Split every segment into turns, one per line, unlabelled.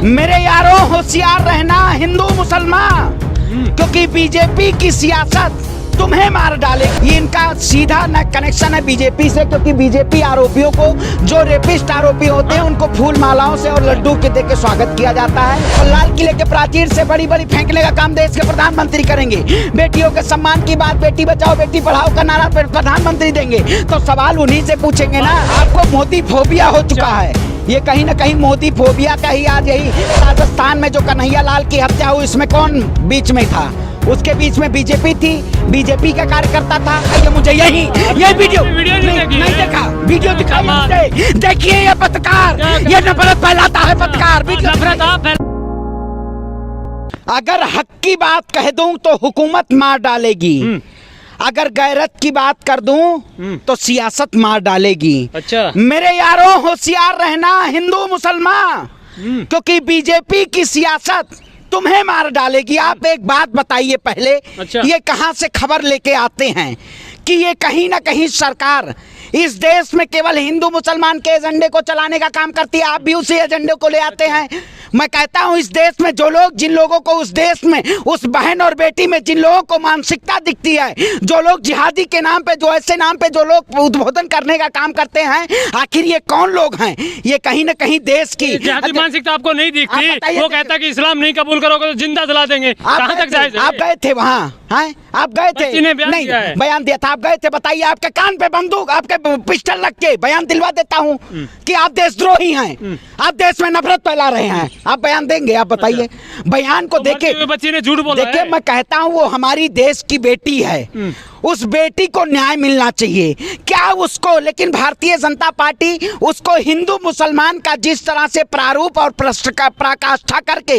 मेरे यारों होशियार रहना हिंदू मुसलमान, क्योंकि बीजेपी की सियासत तुम्हें मार डाले। ये इनका सीधा न कनेक्शन है बीजेपी से, क्योंकि बीजेपी आरोपियों को, जो रेपिस्ट आरोपी होते हैं, उनको फूल मालाओं से और लड्डू के देके स्वागत किया जाता है। और लाल किले के प्राचीर से बड़ी बड़ी फेंकने का काम देश के प्रधानमंत्री करेंगे। बेटियों के सम्मान की बात, बेटी बचाओ बेटी पढ़ाओ का नारा प्रधानमंत्री देंगे, तो सवाल उन्हीं से पूछेंगे ना। आपको मोदी फोबिया हो चुका है। ये कहीं ना कहीं मोदी फोबिया का ही आज यही राजस्थान में जो कन्हैया लाल की हत्या हुई, इसमें कौन बीच में था? उसके बीच में बीजेपी थी, बीजेपी का कार्यकर्ता था। ये मुझे यही वीडियो नहीं देखा, वीडियो दिखाइए, देखिए ये पत्रकार, ये नफरत फैलाता है पत्रकार। अगर हक की बात कह दूं तो हुकूमत मार डालेगी, अगर गैरत की बात कर दूं तो सियासत मार डालेगी।
अच्छा,
मेरे यारों होशियार रहना हिंदू मुसलमान, क्योंकि बीजेपी की सियासत तुम्हें मार डालेगी। आप एक बात बताइए पहले,
अच्छा।
ये कहां से खबर लेके आते हैं कि ये कहीं ना कहीं सरकार इस देश में केवल हिंदू मुसलमान के एजेंडे को चलाने का काम करती है? आप भी उसी एजेंडे को ले आते हैं। मैं कहता हूं इस देश में जो लोग, जिन लोगों को उस देश में, उस बहन और बेटी में जिन लोगों को मानसिकता दिखती है, जो लोग जिहादी के नाम पे, जो ऐसे नाम पे जो लोग उद्बोधन करने का काम करते हैं, आखिर ये कौन लोग हैं? ये कहीं ना कहीं देश की
जिहादी मानसिकता आपको नहीं दिखती? वो कहता है कि इस्लाम नहीं कबूल करोगे तो जिंदा जला देंगे। कहां तक जाए?
आप गए थे वहाँ? हैं? आप गए थे? नहीं, बयान दिया था। आप गए थे? बताइए, आपके कान पे बंदूक, आपके पिस्टल रख के बयान दिलवा देता हूँ कि आप देशद्रोही हैं, आप देश में नफरत फैला रहे हैं। आप बयान देंगे? आप बताइए। बयान को देखे,
बच्ची ने झूठ बोला।
देखिए, मैं कहता हूँ वो हमारी देश की बेटी है, उस बेटी को न्याय मिलना चाहिए। क्या उसको, लेकिन भारतीय जनता पार्टी उसको हिंदू मुसलमान का जिस तरह से प्रारूप और पराकाष्ठा करके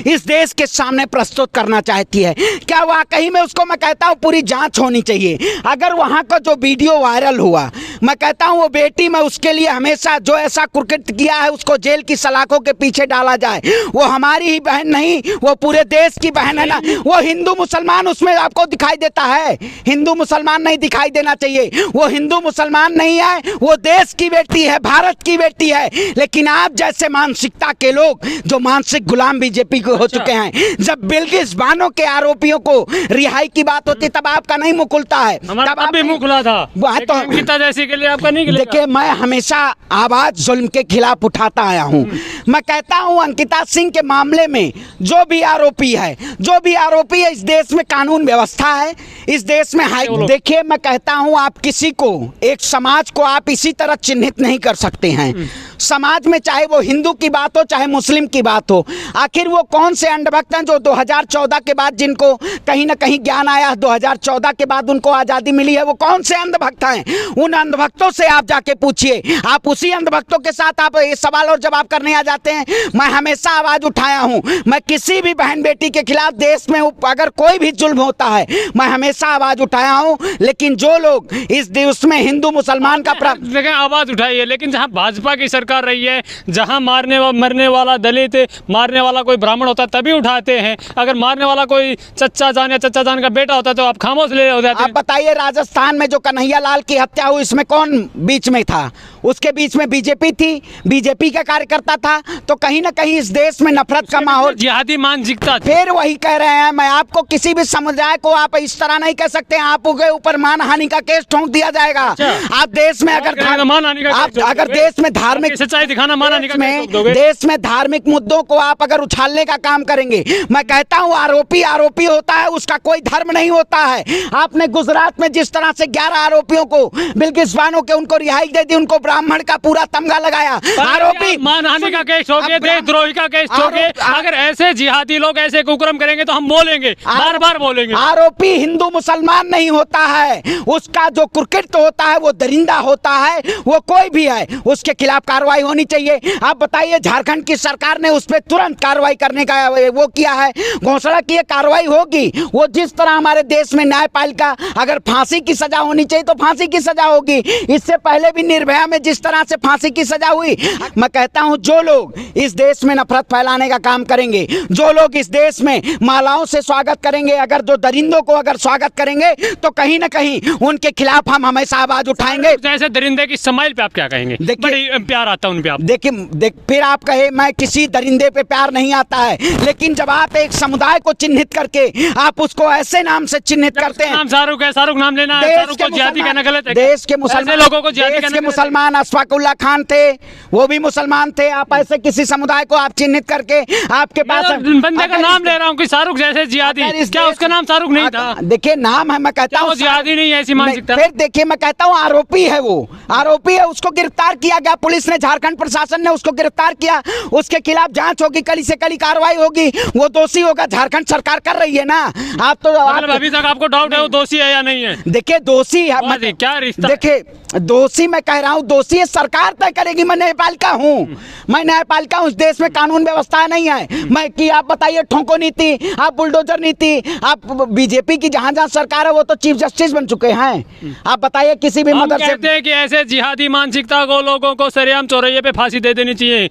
इस देश के सामने प्रस्तुत करना चाहती है, क्या वाकई में उसको, मैं कहता हूँ पूरी जांच होनी चाहिए। अगर वहाँ का जो वीडियो वायरल हुआ, मैं कहता हूँ वो बेटी, मैं उसके लिए हमेशा, जो ऐसा कुकृत्य किया है उसको जेल की सलाखों के पीछे डाला जाए। वो हमारी ही बहन नहीं, वो पूरे देश की बहन है ना। वो हिंदू मुसलमान उसमें आपको दिखाई देता है? हिंदू मुसलमान नहीं दिखाई देना चाहिए। वो हिंदू मुसलमान नहीं है, वो देश की बेटी है, भारत की बेटी है। लेकिन आप जैसे मानसिकता के लोग, जो मानसिक गुलाम बीजेपी को हो चुके हैं, जब बिल्किस बानो के आरोपियों को रिहाई की बात होती तब आपका नहीं मुंह खुलता है।
तब आप भी मुंह खुला था, तो अंकिता जैसी के लिए आपका नहीं खुलेगा।
देखिए, मैं हमेशा आवाज जुल्म के खिलाफ उठाता आया हूँ। मैं कहता हूँ अंकिता सिंह के मामले में जो भी आरोपी है, जो भी आरोपी है, इस देश में कानून व्यवस्था है, इस देश में देखिए, मैं कहता हूं आप किसी को, एक समाज को आप इसी तरह चिन्हित नहीं कर सकते हैं। समाज में चाहे वो हिंदू की बात हो, चाहे मुस्लिम की बात हो, आखिर वो कौन से अंधभक्त हैं जो 2014 के बाद, जिनको कहीं ना कहीं ज्ञान आया, 2014 के बाद उनको आज़ादी मिली है, वो कौन से अंधभक्त हैं? उन अंधभक्तों से आप जाके पूछिए। आप उसी अंधभक्तों के साथ आप ये सवाल और जवाब करने आ जाते हैं। मैं हमेशा आवाज़ उठाया हूँ, मैं किसी भी बहन बेटी के खिलाफ देश में अगर कोई भी जुल्म होता है, मैं हमेशा आवाज़ उठाया हूँ। लेकिन जो लोग इस देश में हिंदू मुसलमान का
आवाज़ उठाइए, लेकिन जहाँ भाजपा की सरकार रही है, जहां मरने वाला दलित, मारने वाला कोई ब्राह्मण होता तभी उठाते हैं। अगर मारने वाला कोई चच्चा जान या चच्चा जान का बेटा होता तो आप खामोश ले हो जाते।
आप बताइए, राजस्थान में जो कन्हैया लाल की हत्या हुई, इसमें कौन बीच में था? उसके बीच में बीजेपी थी, बीजेपी का कार्यकर्ता था। तो कहीं ना कहीं इस देश में नफरत का माहौल,
जिहादी मानसिकता।
फिर वही कह रहे हैं, मैं आपको, किसी भी समुदाय को आप इस तरह नहीं कह सकते। आपके ऊपर मानहानि का केस ठोक दिया जाएगा। आप देश में अगर देश में धार्मिक सच्चाई दिखाना, देश में धार्मिक मुद्दों को आप अगर उछालने का काम करेंगे, मैं कहता हूं आरोपी होता है, उसका कोई धर्म नहीं होता है। आपने गुजरात में जिस तरह से 11 आरोपियों को, बिल्किस बानो के, उनको रिहाई दे दी, उनको ब्राह्मण का पूरा तमगा लगाया। आरोपी
मानहानि का केस ठोके, देशद्रोही का केस ठोके। अगर ऐसे जिहादी लोग ऐसे कुकर्म करेंगे तो हम बोलेंगे, बार बार बोलेंगे।
आरोपी हिंदू मुसलमान नहीं होता है, उसका जो कुकृत्य होता है वो दरिंदा होता है। वो कोई भी है, उसके खिलाफ कार्रवाई होनी चाहिए। आप बताइए, झारखंड की सरकार ने उस पर तुरंत कार्रवाई करने का वो किया है, घोषणा की है, कार्रवाई होगी। वो जिस तरह हमारे देश में न्यायपालिका, अगर फांसी की सजा होनी चाहिए तो फांसी की सजा होगी। इससे पहले भी निर्भया में जिस तरह से फांसी की सजा हुई। मैं कहता हूं जो लोग इस देश में नफरत फैलाने का काम करेंगे, जो लोग इस देश में मालाओं से स्वागत करेंगे, अगर जो दरिंदों को अगर स्वागत करेंगे तो कहीं ना कहीं उनके खिलाफ हम हमेशा आवाज उठाएंगे।
जैसे दरिंदे की स्माइल पे आप क्या कहेंगे? बड़ी प्यार आता है उन पे आप।
देखिए फिर आप कहे मैं किसी दरिंदे पे प्यार नहीं आता है, लेकिन जब आप एक समुदाय को चिन्हित करके आप उसको ऐसे नाम से चिन्हित करते हैं।
नाम शाहरुख है, शाहरुख नाम लेना है, शाहरुख को जिहादी कहना गलत है।
देश के मुसलमान
लोगों को जिहादी कहना
मुसलमान अशफाकुल्ला खान थे, वो भी मुसलमान थे। आप ऐसे किसी समुदाय को आप चिन्हित करके आपके पास
बंदे का नाम ले रहा हूँ कि शाहरुख जैसे जिहादी, क्या उसका नाम शाहरुख नहीं था?
देखिए नाम है, मैं कहता हूँ
जिहादी नहीं है ऐसी मानसिकता।
फिर देखिए मैं कहता हूँ आरोपी है, वो आरोपी है, उसको गिरफ्तार किया गया। पुलिस ने, झारखंड प्रशासन ने उसको गिरफ्तार किया, उसके खिलाफ जांच होगी, कड़ी से कड़ी कार्रवाई होगी, वो दोषी होगा। झारखंड सरकार कर रही है ना। आप तो
अभी तक आपको डाउट है वो दोषी है या नहीं है?
देखिए दोषी
क्या रिश्ता?
देखिए दोषी मैं कह रहा हूँ, दोषी है सरकार तय करेगी। मैं न्यायपालिका हूँ, मैं न्यायपालिका हूँ। इस देश में कानून व्यवस्था नहीं है। मैं कि आप बताइए ठोंको नीति, आप बुलडोजर नीति, आप बीजेपी की जहाँ जहाँ सरकार है वो तो चीफ जस्टिस बन चुके हैं। आप बताइए किसी भी मदरसे
कहते हैं कि ऐसे जिहादी मानसिकता को लोगों को सरेआम चौराहे पे फांसी दे देनी चाहिए।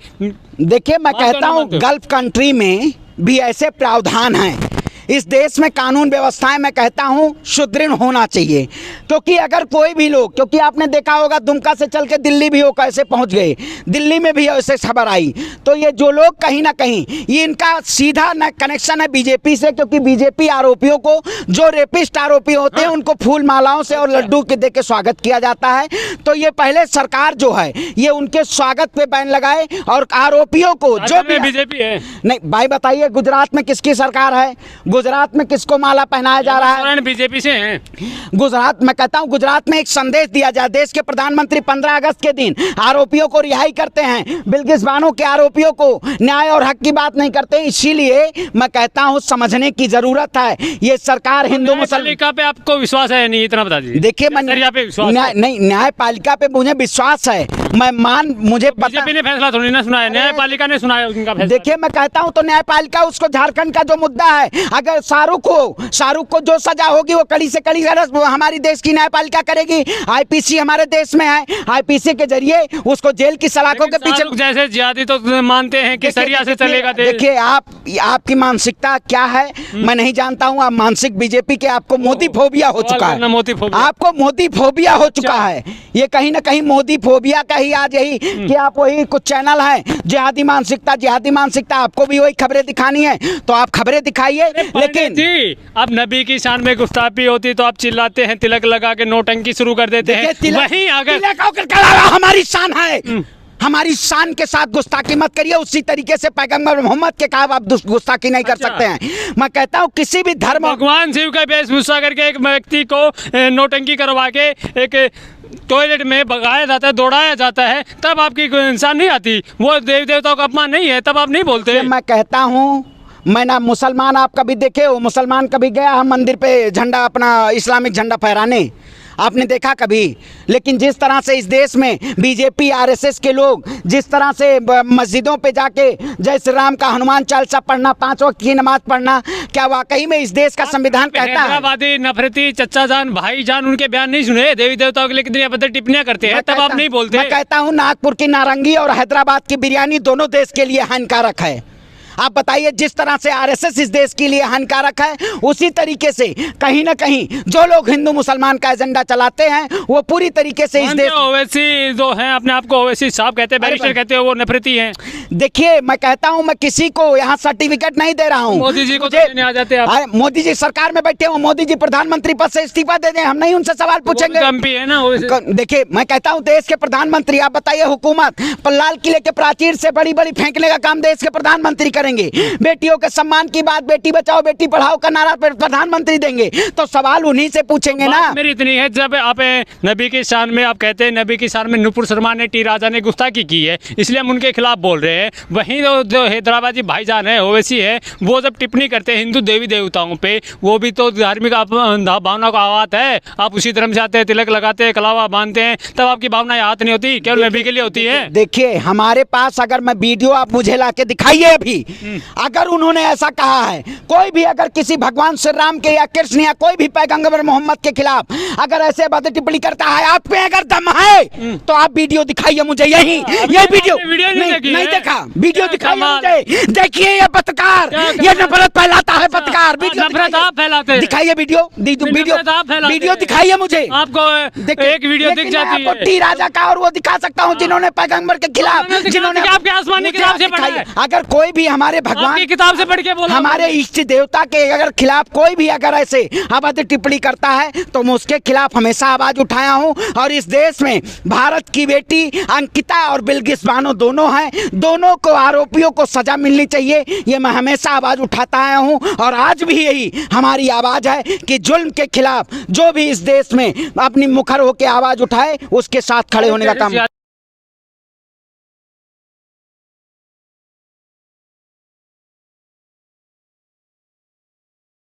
देखिए मैं कहता हूँ गल्फ कंट्री में भी ऐसे प्रावधान हैं। इस देश में कानून व्यवस्थाएं मैं कहता हूं सुदृढ़ होना चाहिए, क्योंकि अगर कोई भी लोग, क्योंकि आपने देखा होगा दुमका से चल के दिल्ली भी वो कैसे पहुंच गए, दिल्ली में भी ऐसे खबर आई। तो ये जो लोग कहीं ना कहीं ये इनका सीधा न कनेक्शन है बीजेपी से, क्योंकि बीजेपी आरोपियों को, जो रेपिस्ट आरोपी होते हैं उनको फूल मालाओं से और लड्डू के दे के स्वागत किया जाता है। तो ये पहले सरकार जो है ये उनके स्वागत पे बैन लगाए और आरोपियों को, जो भी
बीजेपी है
नहीं भाई बताइए गुजरात में किसकी सरकार है? गुजरात में किसको माला पहनाया जा रहा है?
बीजेपी से हैं।
गुजरात मैं कहता हूं गुजरात में एक संदेश दिया जाए। देश के प्रधानमंत्री 15 अगस्त के दिन आरोपियों को रिहाई करते हैं, बिल्किस बानो के आरोपियों को न्याय और हक की बात नहीं करते। इसीलिए मैं कहता हूं समझने की जरूरत है। ये सरकार हिंदू
न्यायपालिका पे आपको विश्वास है नहीं? इतना बता दीजिए।
देखिए मैं नहीं, न्यायपालिका पे मुझे विश्वास है। मुझे
बीजेपी ने फैसला थोड़ी ना सुनाया, न्यायपालिका ने सुनाया उनका फैसला।
देखिए मैं कहता हूं तो न्यायपालिका उसको, झारखंड का जो मुद्दा है, अगर शाहरुख को जो सजा होगी वो कड़ी से कड़ी हमारी देश की न्यायपालिका करेगी। आईपीसी हमारे देश में है, आईपीसी के जरिए उसको जेल की सलाखों के पीछे,
जैसे जिहादी तो मानते हैं कि सरिया से चलेगा।
देखिए आपकी मानसिकता क्या है मैं नहीं जानता हूं। आप मानसिक बीजेपी के, आपको मोदी फोबिया हो चुका है, आपको मोदी फोबिया हो चुका है। ये कहीं ना कहीं मोदी फोबिया का ही आज यही कि आप वही कुछ चैनल है जिहादी मानसिकता, आपको भी वही खबरें दिखानी है तो आप खबरें दिखाइए। लेकिन
जी अब नबी की शान में गुस्ताखी होती तो आप चिल्लाते हैं, तिलक लगा के नोटंकी शुरू कर देते हैं। वहीं अगर
हमारी शान है, हमारी शान के साथ गुस्ताखी मत करिए। उसी तरीके से पैगंबर मोहम्मद के कहा आप गुस्ताखी नहीं कर सकते हैं। मैं कहता हूँ किसी भी धर्म,
भगवान शिव का वेशभूषा करके एक व्यक्ति को नोटंकी करवा के एक टॉयलेट में भगाया जाता है, दौड़ाया जाता है, तब आपकी इंसान नहीं आती। वो देवी देवताओं का अपमान नहीं है, तब आप नहीं बोलते।
मैं कहता हूँ मैं ना मुसलमान, आप कभी देखे हो मुसलमान कभी गया हम मंदिर पे झंडा, अपना इस्लामिक झंडा फहराने? आपने देखा कभी? लेकिन जिस तरह से इस देश में बीजेपी आरएसएस के लोग जिस तरह से मस्जिदों पे जाके जय श्री राम का, हनुमान चालीसा पढ़ना, 5 वक्त की नमाज पढ़ना, क्या वाकई में इस देश का संविधान कहता है?
हैदराबादी नफरती चच्चा जान, भाई जान, उनके बयान नहीं सुने? देवी देवताओं के लिए कितनी अभद्र टिप्पणियां करते हैं, तब आप नहीं बोलते?
मैं कहता हूँ नागपुर की नारंगी और हैदराबाद की बिरयानी दोनों देश के लिए हानिकारक है। आप बताइए जिस तरह से आरएसएस इस देश के लिए हानिकारक है, उसी तरीके से कहीं ना कहीं जो लोग हिंदू मुसलमान का एजेंडा चलाते हैं वो पूरी तरीके से इस देश,
ओवैसी जो हैं अपने आप को ओवैसी साहब कहते हैं, बैरिस्टर कहते हैं, वो नफरती हैं।
देखिए मैं कहता हूं मैं किसी को यहाँ सर्टिफिकेट नहीं दे रहा हूं।
मोदी जी को देने आ जाते हैं।
मोदी जी सरकार में बैठे हो, मोदी जी प्रधानमंत्री पद से इस्तीफा दे दें, हम नहीं उनसे सवाल पूछेंगे।
है ना।
देखिए मैं कहता हूँ देश के प्रधानमंत्री, आप बताइए हुकूमत लाल किले के प्राचीर से बड़ी बड़ी फेंकने का काम देश के प्रधानमंत्री करेंगे। बेटियों के सम्मान की बात, बेटी बचाओ बेटी पढ़ाओ का नारा प्रधानमंत्री देंगे, तो सवाल उन्हीं से पूछेंगे ना।
मेरी इतनी है, जब आप नबी की शान में आप कहते हैं नबी की शान में नुपुर शर्मा ने, टी राजा ने गुस्ताखी की है, इसलिए हम उनके खिलाफ बोल रहे हैं। वहीं जो हैदराबादी भाईजान है, ओवैसी है, वो जब टिप्पणी करते हैं हिंदू देवी देवताओं पे, वो भी तो धार्मिक भावना को आहत है। आप उसी धर्म से आते हैं, तिलक लगाते हैं, कलावा बांधते हैं, तब आपकी भावना आहत नहीं होती, केवल नबी के लिए होती है।
देखिए हमारे पास, अगर मैं वीडियो आप मुझे ला के दिखाइए अभी, अगर उन्होंने ऐसा कहा है, कोई भी अगर किसी भगवान श्री राम के या कृष्ण या कोई भी पैगंबर मोहम्मद के खिलाफ अगर ऐसे बातें टिप्पणी करता है, आप पे अगर दम है तो आप वीडियो दिखाइए मुझे, यही ये वीडियो नहीं देखा, वीडियो दिखाइए मुझे। देखिए ये पत्रकार, ये नफरत फैलाता है पत्रकार,
नफरत आप फैलाते हैं।
दिखाइए वीडियो वीडियो दिखाइए मुझे।
आपको एक वीडियो दिख जाती है
टी राजा का, और वो दिखा सकता हूँ जिन्होंने पैगंबर के खिलाफ, जिन्होंने
आपके आसमानी किताब से पढ़ा है।
अगर कोई भी हमारे भगवान
की किताब से पढ़ के बोला,
हमारे इष्ट देवता के अगर खिलाफ कोई भी अगर ऐसे अभद्र टिप्पणी करता है तो मैं उसके खिलाफ हमेशा आवाज उठाया हूं। और इस देश में भारत की बेटी अंकिता और बिल्किस बानो दोनों हैं, दोनों को आरोपियों को सजा मिलनी चाहिए, ये मैं हमेशा आवाज उठाता आया हूं। और आज भी यही हमारी आवाज है कि जुल्म के खिलाफ जो भी इस देश में अपनी मुखर होकर आवाज उठाए उसके साथ खड़े होने का काम